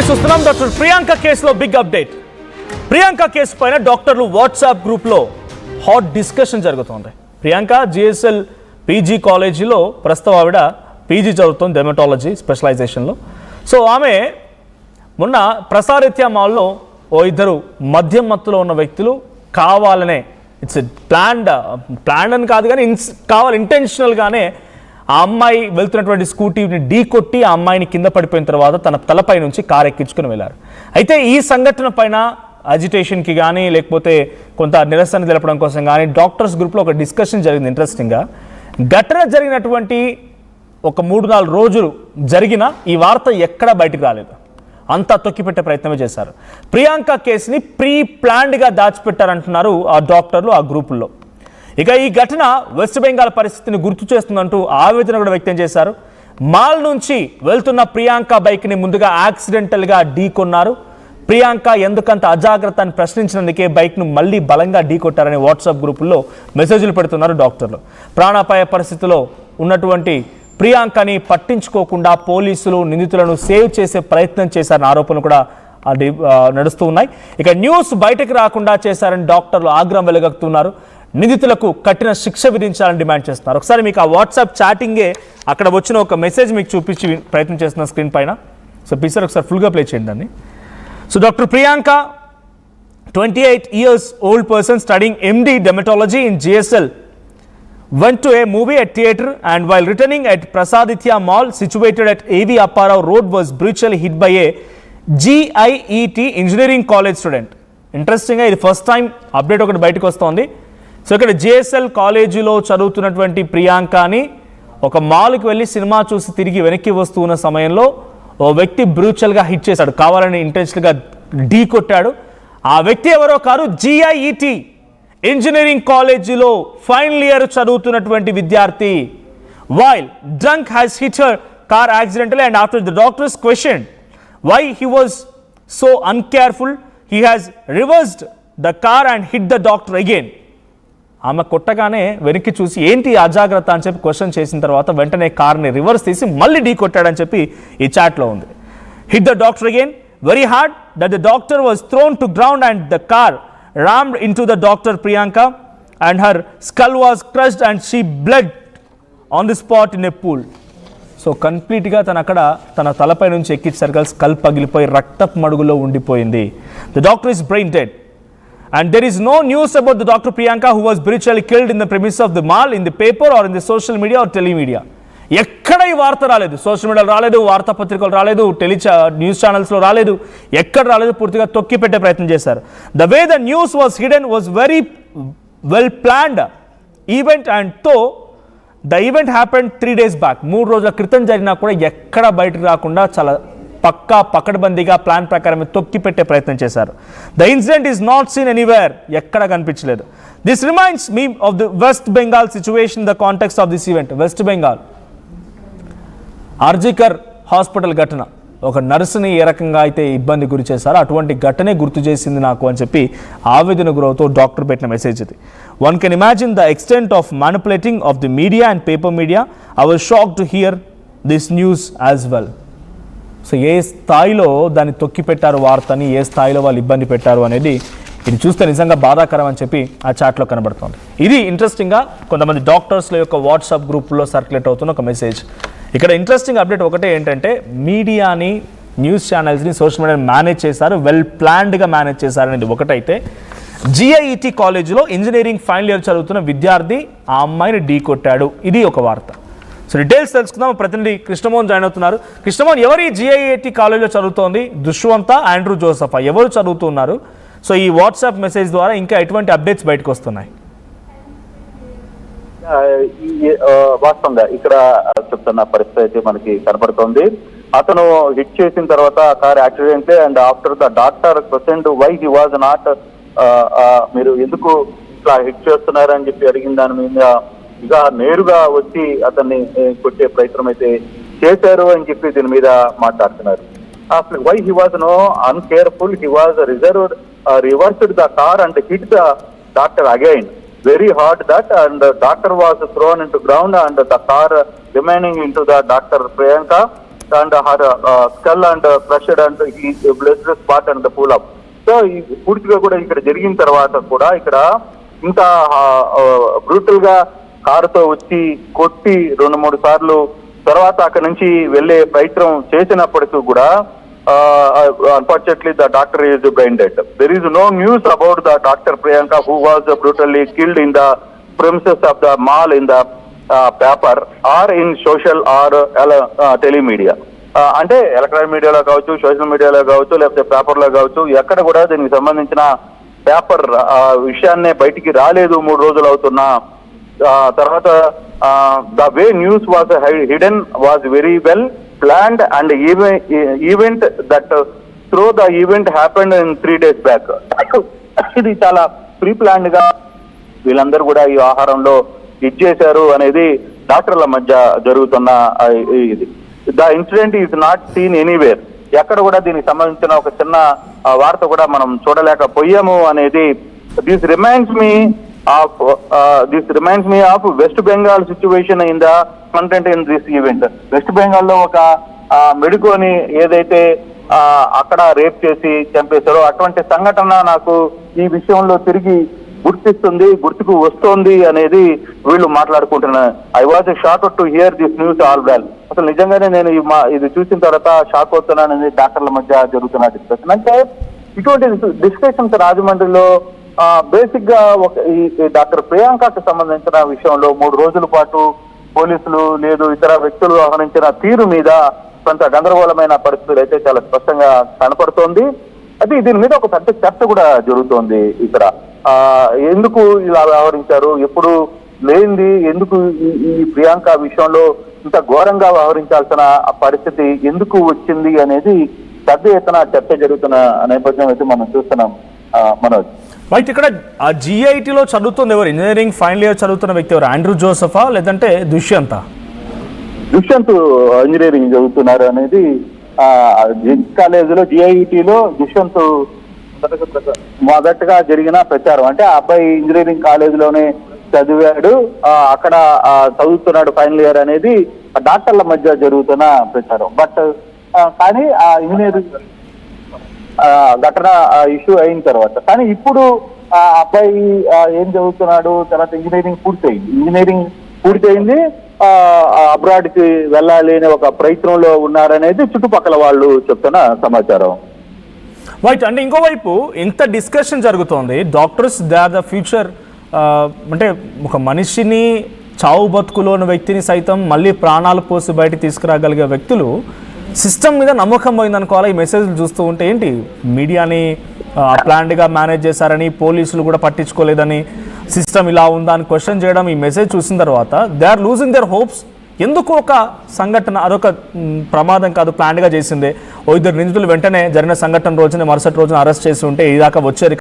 చూస్తున్నాం డాక్టర్ ప్రియాంక కేసులో big update. Priyanka case పైన డాక్టర్లు వాట్సాప్ గ్రూప్లో హాట్ డిస్కషన్ జరుగుతోంది. ప్రియాంక జిఎస్ఎల్ పీజీ కాలేజీలో ప్రస్తుతం ఆవిడ పీజీ చదువుతుంది డెర్మటాలజీ స్పెషలైజేషన్లో. సో ఆమె మొన్న ప్రసారిత్య మాల్లో ఓ ఇద్దరు మద్యం మత్తులో ఉన్న వ్యక్తులు కావాలనే ఇట్స్ ప్లాన్ అని కాదు కానీ ఇంటెన్షనల్గానే ఆ అమ్మాయి వెళ్తున్నటువంటి స్కూటీని ఢీ కొట్టి ఆ అమ్మాయిని కింద పడిపోయిన తర్వాత తన తలపై నుంచి కారు ఎక్కించుకుని వెళ్ళారు. అయితే ఈ సంఘటన పైన అజిటేషన్కి కానీ లేకపోతే కొంత నిరసన తెలపడం కోసం కానీ డాక్టర్స్ గ్రూప్లో ఒక డిస్కషన్ జరిగింది. ఇంట్రెస్టింగ్గా ఘటన జరిగినటువంటి ఒక 3-4 రోజులు జరిగిన ఈ వార్త ఎక్కడా బయటకు రాలేదు. అంతా తొక్కిపెట్టే ప్రయత్నమే చేశారు. ప్రియాంక కేసుని ప్రీ ప్లాన్డ్గా దాచిపెట్టారంటున్నారు ఆ డాక్టర్లు ఆ గ్రూపుల్లో. ఇక ఈ ఘటన వెస్ట్ బెంగాల్ పరిస్థితిని గుర్తు చేస్తుందంటూ ఆవేదన కూడా వ్యక్తం చేశారు. మాల్ నుంచి వెళ్తున్న ప్రియాంక బైక్ని ముందుగా యాక్సిడెంటల్గా ఢీకొన్నారు. ప్రియాంక ఎందుకంత అజాగ్రత్త అని ప్రశ్నించినందుకే బైక్ను మళ్ళీ బలంగా ఢీకొట్టారని వాట్సాప్ గ్రూపుల్లో మెసేజ్లు పెడుతున్నారు డాక్టర్లు. ప్రాణాపాయ పరిస్థితిలో ఉన్నటువంటి ప్రియాంకని పట్టించుకోకుండా పోలీసులు నిందితులను సేవ్ చేసే ప్రయత్నం చేశారన్న ఆరోపణలు కూడా నడుస్తూ ఉన్నాయి. ఇక న్యూస్ బయటకు రాకుండా చేశారని డాక్టర్లు ఆగ్రహం వెలుగక్కుతున్నారు. నిందితులకు కఠిన శిక్ష విధించాలని డిమాండ్ చేస్తున్నారు. ఒకసారి మీకు ఆ వాట్సాప్ చాటింగే అక్కడ వచ్చిన ఒక మెసేజ్ మీకు చూపించి ప్రయత్నం చేస్తున్న స్క్రీన్ పైన. సో పిక్చర్ ఒకసారి ఫుల్గా ప్లే చేయండి దాన్ని. So doctor Priyanka 28 years old person studying MD dermatology in GSL went to a movie at theatre and while returning at Prasaditya Mall situated at AV Apparao Road was brutally hit by a GIET engineering college student. ఇంట్రెస్టింగ్గా ఇది first time update ఒకటి బయటకు వస్తోంది. So ఇక్కడ GSL కాలేజీలో చదువుతున్నటువంటి ప్రియాంకని ఒక మాల్కి వెళ్ళి సినిమా చూసి తిరిగి వెనక్కి వస్తున్న సమయంలో ఓ వ్యక్తి బ్రూచల్గా హిట్ చేశాడు. కావాలని ఇంటెన్షనల్గా ఢీ కొట్టాడు. ఆ వ్యక్తి ఎవరో కాదు, GIET ఇంజనీరింగ్ కాలేజీలో ఫైనల్ ఇయర్ చదువుతున్నటువంటి విద్యార్థి. While drunk has hit her car accidental and after the doctors question why he was so uncareful he has reversed the car and hit the doctor again. ఆమె కొట్టగానే వెనక్కి చూసి ఏంటి అజాగ్రత్త అని చెప్పి క్వశ్చన్ చేసిన తర్వాత వెంటనే కార్ని రివర్స్ తీసి మళ్ళీ ఢీ కొట్టాడని చెప్పి ఈ చాట్లో ఉంది. Hit the doctor again very hard that the doctor was thrown to ground and the car rammed into the doctor Priyanka and her skull was crushed and she bled on the spot in a pool. So కంప్లీట్గా తన తలపై నుంచి ఎక్కించారు. Skull పగిలిపోయి రక్తపు మడుగులో ఉండిపోయింది. The doctor is brain dead and there is no news about the Dr. Priyanka who was brutally killed in the premises of the mall in the paper or in the social media or telemedia. ఎక్కడ ఈ వార్త రాలేదు. Social మీడియాలో రాలేదు, వార్తాపత్రికలు రాలేదు, news ఛానల్స్లో రాలేదు, ఎక్కడ రాలేదు. పూర్తిగా తొక్కి పెట్టే ప్రయత్నం చేశారు. The way the news was hidden was very well planned event and though the event happened 3 days back. 3 రోజుల క్రితం జరిగినా కూడా ఎక్కడ బయటకు రాకుండా చాలా పకడ్బందీగా ప్లాన్ ప్రకారమే తొక్కి పెట్టే ప్రయత్నం చేశారు. The incident is not seen anywhere, ఎక్కడ కనిపించలేదు. This reminds me of the west Bengal situation the context of this event. West Bengal RG Kar hospital ఘటన, ఒక నర్సుని ఏ రకంగా అయితే ఇబ్బంది గురి చేశారో అటువంటి ఘటనే గుర్తు చేసింది నాకు అని చెప్పి ఆవేదన గురవుతూ డాక్టర్ పెట్టిన మెసేజ్ ఇది. One can imagine the extent of manipulating of the media and paper media. I was shock to hear this news as well. So ఏ స్థాయిలో దాన్ని తొక్కి పెట్టారు వార్తని, ఏ స్థాయిలో వాళ్ళు ఇబ్బంది పెట్టారు అనేది ఇది చూస్తే నిజంగా బాధాకరం అని చెప్పి ఆ చాట్లో కనబడుతుంది. ఇది ఇంట్రెస్టింగ్గా కొంతమంది డాక్టర్స్ల యొక్క వాట్సాప్ గ్రూపుల్లో సర్క్యులేట్ అవుతున్న ఒక మెసేజ్. ఇక్కడ ఇంట్రెస్టింగ్ అప్డేట్ ఒకటే ఏంటంటే మీడియాని, న్యూస్ ఛానల్స్ని, సోషల్ మీడియాని మేనేజ్ చేశారు, వెల్ ప్లాన్డ్గా మేనేజ్ చేశారు అనేది ఒకటైతే, GIET కాలేజీలో ఇంజనీరింగ్ ఫైనల్ ఇయర్ చదువుతున్న విద్యార్థి ఆ అమ్మాయిని ఢీ కొట్టాడు, ఇది ఒక వార్త. సో డీటెయిల్స్ తెలుసుకుందాం. ప్రతినిధి కృష్ణమోహన్ జాయిన్ అవుతున్నారు. కృష్ణమోహన్, ఎవరు ఈ GIET కాలేజీలో చదువుతోంది? దుష్వంత, ఆండ్రూ జోసఫా, ఎవరు చదువుతున్నారు? సో ఈ వాట్సాప్ మెసేజ్ ద్వారా ఇంకా ఎటువంటి అప్డేట్స్ బయటకు వస్తున్నాయి? వాస్తవంగా ఇక్కడ చెప్తున్న పరిస్థితి అయితే మనకి కనపడుతోంది. అతను హిట్ చేసిన తర్వాత car accident and after the doctor question why he was not, మీరు ఎందుకు ఇట్లా హిట్ చేస్తున్నారని చెప్పి అడిగిన దాని మీద ఇక నేరుగా వచ్చి అతన్ని కొట్టే ప్రయత్నం అయితే చేశారు అని చెప్పి దీని మీద మాట్లాడుతున్నారు. Why he was no uncareful, he was reversed the car and hit the doctor again very hard that and the doctor was thrown into ground and the car remaining into the Dr. Priyanka and her skull and crushed and he blessed the spot and the pull up. So ఈ పూర్తిగా కూడా ఇక్కడ జరిగిన తర్వాత కూడా ఇక్కడ ఇంత brutal గా కారుతో వచ్చి కొట్టి 2-3 సార్లు తర్వాత అక్కడి నుంచి వెళ్లే ప్రయత్నం చేసినప్పటికీ కూడా unfortunately the doctor is brain dead. There is no news about the Dr. Priyanka who was brutally killed in the premises of the mall in the paper or in social or telemedia. అంటే electronic మీడియాలో కావచ్చు, social మీడియాలో కావచ్చు, లేకపోతే పేపర్లో కావచ్చు, ఎక్కడ కూడా దీనికి సంబంధించిన పేపర్ విషయాన్నే బయటికి రాలేదు 3 రోజులు అవుతున్నా. తర్వాత the way news was hidden was very well planned and event that through the event happened in 3 days back. ఇది చాలా ప్రీ ప్లాన్డ్ గా వీళ్ళందరూ కూడా ఈ ఆహారంలో ఇచ్చేశారు అనేది డాక్టర్ల మధ్య జరుగుతున్న ఇది. The incident is not seen anywhere. ఎక్కడ కూడా దీనికి సంబంధించిన ఒక చిన్న వార్త కూడా మనం చూడలేకపోయాము అనేది. This reminds me of west Bengal situation in the content in this event. West Bengal లో ఒక మెడికోని ఏదైతే అక్కడ రేప్ చేసి చంపేశారో అటువంటి సంఘటన నాకు ఈ విషయంలో తిరిగి గుర్తుకు వస్తోంది అనేది వీళ్ళు మాట్లాడుకుంటున్నారు. I was shock to hear this news all well. అసలు నిజంగానే నేను ఇది చూసిన తర్వాత షాక్ అవుతున్నానని డాక్టర్ల మధ్య జరుగుతున్న డిస్కషన్. అంటే ఇటువంటి డిస్కషన్స్ రాజమండ్రిలో బేసిక్ గా ఈ డాక్టర్ ప్రియాంకకు సంబంధించిన విషయంలో 3 రోజుల పాటు పోలీసులు లేదు ఇతర వ్యక్తులు వ్యవహరించిన తీరు మీద కొంత గందరగోళమైన పరిస్థితులు అయితే చాలా స్పష్టంగా కనపడుతోంది. అయితే దీని మీద ఒక పెద్ద చర్చ కూడా జరుగుతోంది ఇక్కడ. ఎందుకు ఇలా వ్యవహరించారు, ఎప్పుడు లేనిది ఎందుకు ఈ ప్రియాంక విషయంలో ఇంత ఘోరంగా వ్యవహరించాల్సిన పరిస్థితి ఎందుకు వచ్చింది అనేది పెద్ద ఎత్తున చర్చ జరుగుతున్న నేపథ్యం అయితే మనం చూస్తున్నాం మనోజ్. రైట్, ఇక్కడ ఆ జిఐటిలో చదువుతుంది ఎవరు? ఇంజనీరింగ్ ఫైనల్ ఇయర్ చదువుతున్న వ్యక్తి ఎవరు? ఆండ్రూ జోసఫా లేదంటే దుష్యంత్ ఇంజనీరింగ్ చదువుతున్నారు అనేది కాలేజీలో జిఐటిలో దుష్యంత్ మొదటగా జరిగిన ప్రచారం. అంటే ఆ అబ్బాయి ఇంజనీరింగ్ కాలేజీలోనే చదివాడు, అక్కడ చదువుతున్నాడు ఫైనల్ ఇయర్ అనేది డాక్టర్ల మధ్య జరుగుతున్న ప్రచారం. బట్ కానీ ఆ ఇంజనీరింగ్ ఘటన ఇష్యూ అయిన తర్వాత కానీ ఇప్పుడు ఆ అబ్బాయి ఏం చదువుతున్నాడు, తర్వాత ఇంజనీరింగ్ పూర్తయింది, అబ్రాడ్ కి వెళ్ళాలి అనే ఒక ప్రయత్నంలో ఉన్నారనేది చుట్టుపక్కల వాళ్ళు చెప్తున్న సమాచారం. రైట్, అంటే ఇంకోవైపు ఇంత డిస్కషన్ జరుగుతోంది. Doctors they are the future. అంటే ఒక మనిషిని చావు బతుకులోని వ్యక్తిని సైతం మళ్ళీ ప్రాణాలు పోసి బయట తీసుకురాగలిగే వ్యక్తులు సిస్టమ్ మీద నమ్మకం పోయిందనుకోవాలి. ఈ మెసేజ్లు చూస్తూ ఉంటే ఏంటి మీడియాని ప్లాన్డ్గా మేనేజ్ చేశారని, పోలీసులు కూడా పట్టించుకోలేదని, సిస్టమ్ ఇలా ఉందా అని క్వశ్చన్ చేయడం, ఈ మెసేజ్ చూసిన తర్వాత they are losing their hopes. ఎందుకు ఒక సంఘటన అదొక ప్రమాదం కాదు, ప్లాన్డ్గా చేసిందే. 2 నిందితులు వెంటనే జరిగిన సంఘటన రోజునే మరుసటి రోజున అరెస్ట్ చేసి ఉంటే ఇదాకా వచ్చేది